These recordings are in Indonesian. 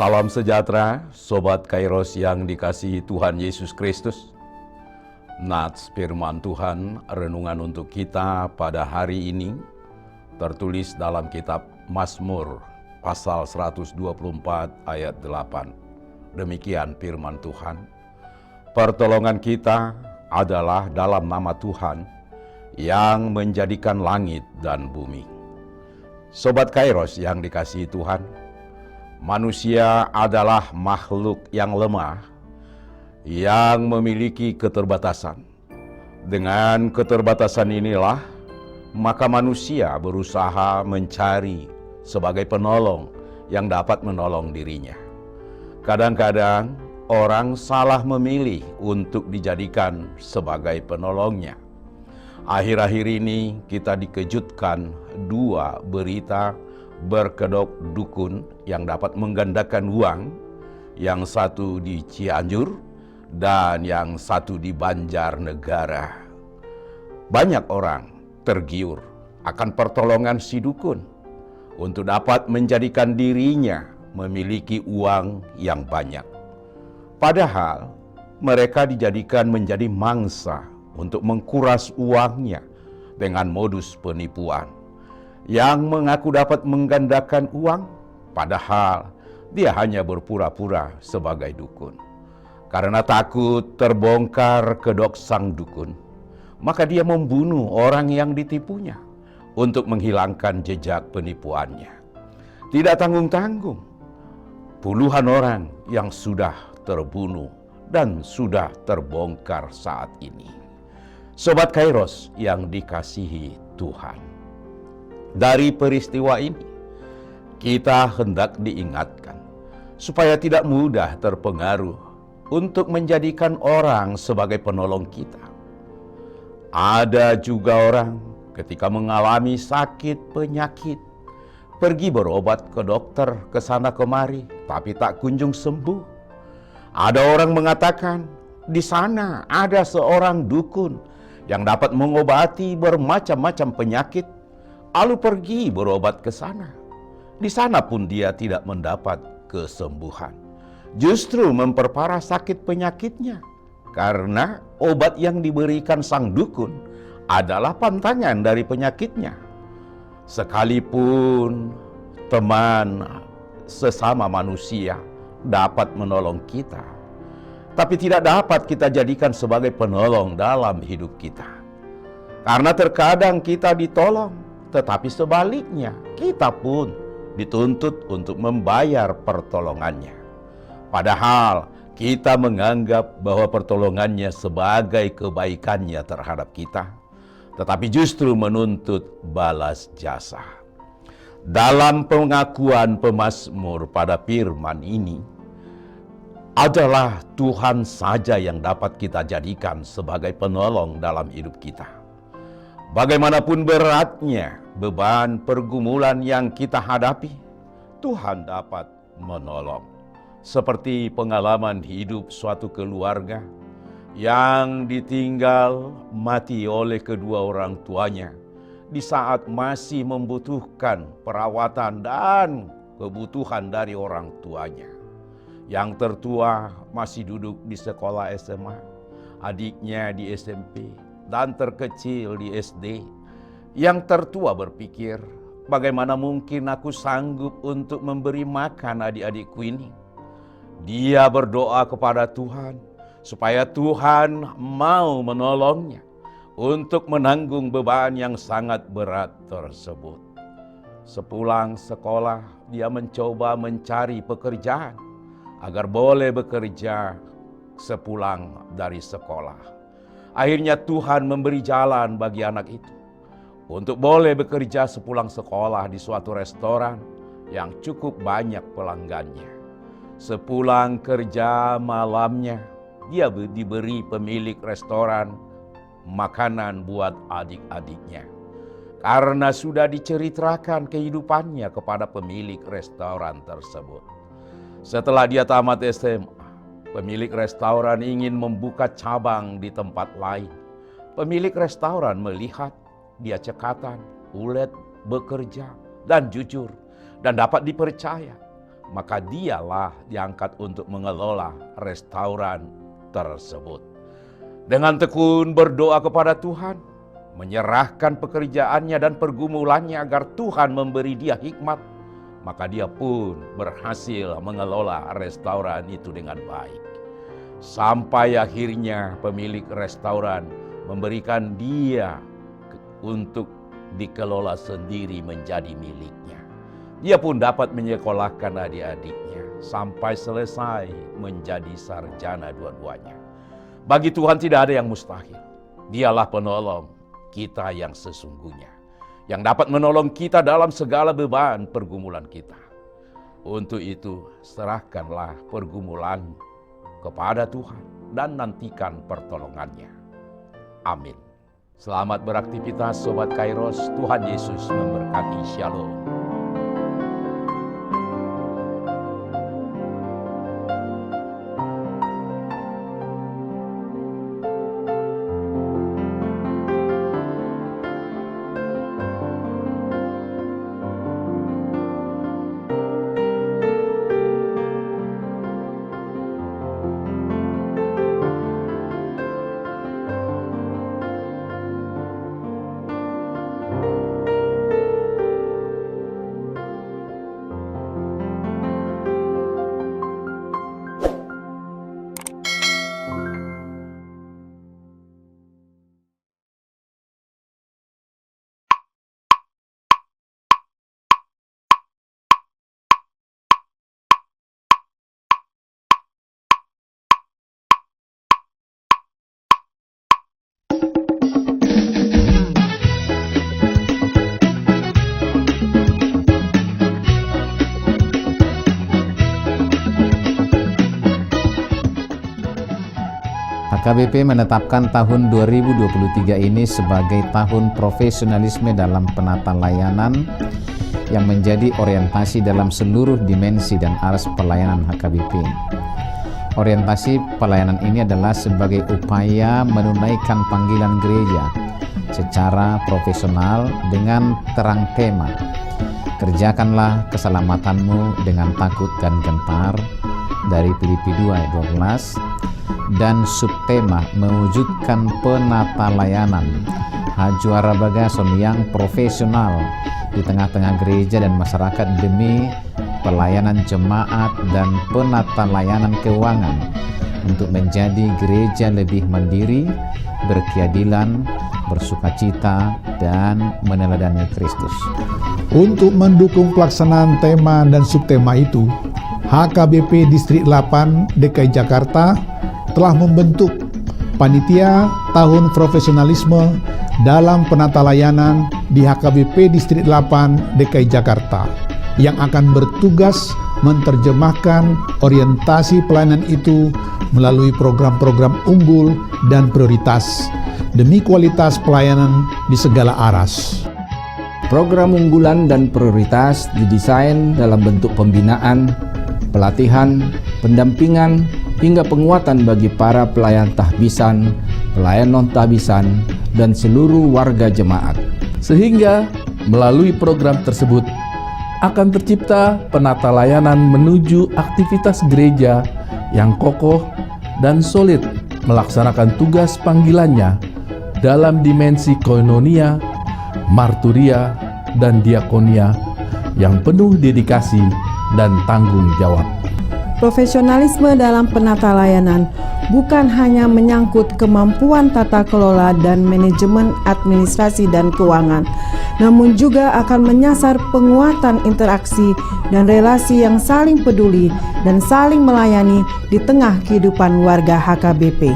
Salam sejahtera, Sobat Kairos yang dikasihi Tuhan Yesus Kristus. Nats firman Tuhan, renungan untuk kita pada hari ini, tertulis dalam kitab Mazmur, pasal 124 ayat 8. Demikian firman Tuhan, pertolongan kita adalah dalam nama Tuhan, yang menjadikan langit dan bumi. Sobat Kairos yang dikasihi Tuhan, manusia adalah makhluk yang lemah, yang memiliki keterbatasan. Dengan keterbatasan inilah, maka manusia berusaha mencari sebagai penolong yang dapat menolong dirinya. Kadang-kadang orang salah memilih untuk dijadikan sebagai penolongnya. Akhir-akhir ini kita dikejutkan dua berita berkedok dukun yang dapat menggandakan uang, yang satu di Cianjur dan yang satu di Banjarnegara. Banyak orang tergiur akan pertolongan si dukun untuk dapat menjadikan dirinya memiliki uang yang banyak. Padahal mereka dijadikan menjadi mangsa untuk mengkuras uangnya dengan modus penipuan, yang mengaku dapat menggandakan uang, padahal dia hanya berpura-pura sebagai dukun. Karena takut terbongkar kedok sang dukun, maka dia membunuh orang yang ditipunya untuk menghilangkan jejak penipuannya. Tidak tanggung-tanggung, puluhan orang yang sudah terbunuh dan sudah terbongkar saat ini. Sobat Kairos yang dikasihi Tuhan, dari peristiwa ini, kita hendak diingatkan supaya tidak mudah terpengaruh untuk menjadikan orang sebagai penolong kita. Ada juga orang ketika mengalami sakit penyakit, pergi berobat ke dokter ke sana kemari, tapi tak kunjung sembuh. Ada orang mengatakan, di sana ada seorang dukun yang dapat mengobati bermacam-macam penyakit, lalu pergi berobat ke sana. Di sana pun dia tidak mendapat kesembuhan. Justru memperparah sakit penyakitnya. Karena obat yang diberikan sang dukun adalah pantangan dari penyakitnya. Sekalipun teman sesama manusia dapat menolong kita, tapi tidak dapat kita jadikan sebagai penolong dalam hidup kita. Karena terkadang kita ditolong, tetapi sebaliknya, kita pun dituntut untuk membayar pertolongannya. Padahal kita menganggap bahwa pertolongannya sebagai kebaikannya terhadap kita, tetapi justru menuntut balas jasa. Dalam pengakuan pemazmur pada firman ini, adalah Tuhan saja yang dapat kita jadikan sebagai penolong dalam hidup kita. Bagaimanapun beratnya beban pergumulan yang kita hadapi, Tuhan dapat menolong. Seperti pengalaman hidup suatu keluarga yang ditinggal mati oleh kedua orang tuanya di saat masih membutuhkan perawatan dan kebutuhan dari orang tuanya. Yang tertua masih duduk di sekolah SMA, adiknya di SMP, dan terkecil di SD. Yang tertua berpikir, bagaimana mungkin aku sanggup untuk memberi makan adik-adikku ini? Dia berdoa kepada Tuhan supaya Tuhan mau menolongnya untuk menanggung beban yang sangat berat tersebut. Sepulang sekolah, dia mencoba mencari pekerjaan agar boleh bekerja sepulang dari sekolah. Akhirnya Tuhan memberi jalan bagi anak itu untuk boleh bekerja sepulang sekolah di suatu restoran yang cukup banyak pelanggannya. Sepulang kerja malamnya, dia diberi pemilik restoran makanan buat adik-adiknya. Karena sudah diceritakan kehidupannya kepada pemilik restoran tersebut. Setelah dia tamat SMA, pemilik restoran ingin membuka cabang di tempat lain. Pemilik restoran melihat dia cekatan, ulet, bekerja, dan jujur, dan dapat dipercaya. maka dialah diangkat untuk mengelola restoran tersebut. Dengan tekun berdoa kepada Tuhan, menyerahkan pekerjaannya dan pergumulannya agar Tuhan memberi dia hikmat, maka dia pun berhasil mengelola restoran itu dengan baik. Sampai akhirnya pemilik restoran memberikan dia untuk dikelola sendiri menjadi miliknya. Dia pun dapat menyekolahkan adik-adiknya sampai selesai menjadi sarjana dua-duanya. Bagi Tuhan tidak ada yang mustahil. Dialah penolong kita yang sesungguhnya, yang dapat menolong kita dalam segala beban pergumulan kita. Untuk itu, serahkanlah pergumulan kepada Tuhan dan nantikan pertolongannya. Amin. Selamat beraktivitas Sobat Kairos. Tuhan Yesus memberkati. Shalom. HKBP menetapkan tahun 2023 ini sebagai tahun profesionalisme dalam penata layanan yang menjadi orientasi dalam seluruh dimensi dan aras pelayanan HKBP. Orientasi pelayanan ini adalah sebagai upaya menunaikan panggilan gereja secara profesional dengan terang tema, kerjakanlah keselamatanmu dengan takut dan gentar, dari Filipi 2 ayat 12, dan subtema mewujudkan penata layanan Hajuara Bagason yang profesional di tengah-tengah gereja dan masyarakat demi pelayanan jemaat dan penata layanan keuangan untuk menjadi gereja lebih mandiri, berkeadilan, bersukacita, dan meneladani Kristus. Untuk mendukung pelaksanaan tema dan subtema itu, HKBP Distrik 8 DKI Jakarta telah membentuk Panitia Tahun Profesionalisme dalam Penata Layanan di HKBP Distrik 8 DKI Jakarta yang akan bertugas menerjemahkan orientasi pelayanan itu melalui program-program unggul dan prioritas demi kualitas pelayanan di segala aras. Program unggulan dan prioritas didesain dalam bentuk pembinaan, pelatihan, pendampingan, hingga penguatan bagi para pelayan tahbisan, pelayan non-tahbisan, dan seluruh warga jemaat. Sehingga melalui program tersebut akan tercipta penata layanan menuju aktivitas gereja yang kokoh dan solid melaksanakan tugas panggilannya dalam dimensi koinonia, marturia, dan diakonia yang penuh dedikasi dan tanggung jawab. Profesionalisme dalam penata layanan bukan hanya menyangkut kemampuan tata kelola dan manajemen administrasi dan keuangan, namun juga akan menyasar penguatan interaksi dan relasi yang saling peduli dan saling melayani di tengah kehidupan warga HKBP.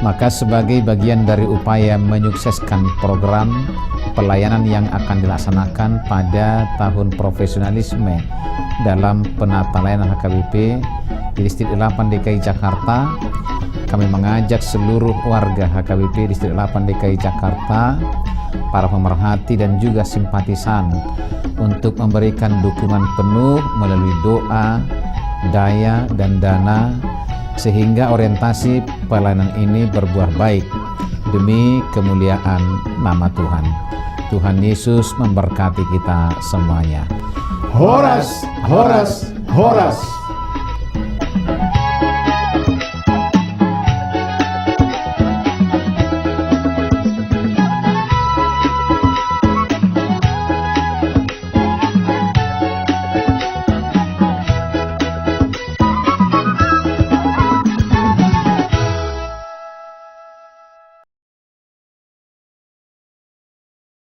Maka sebagai bagian dari upaya menyukseskan program pelayanan yang akan dilaksanakan pada tahun profesionalisme dalam penata layanan HKBP di Distrik 8 DKI Jakarta, kami mengajak seluruh warga HKBP Distrik 8 DKI Jakarta, para pemerhati dan juga simpatisan untuk memberikan dukungan penuh melalui doa, daya, dan dana sehingga orientasi pelayanan ini berbuah baik demi kemuliaan nama Tuhan. Tuhan Yesus memberkati kita semuanya. Horas, horas, Horas.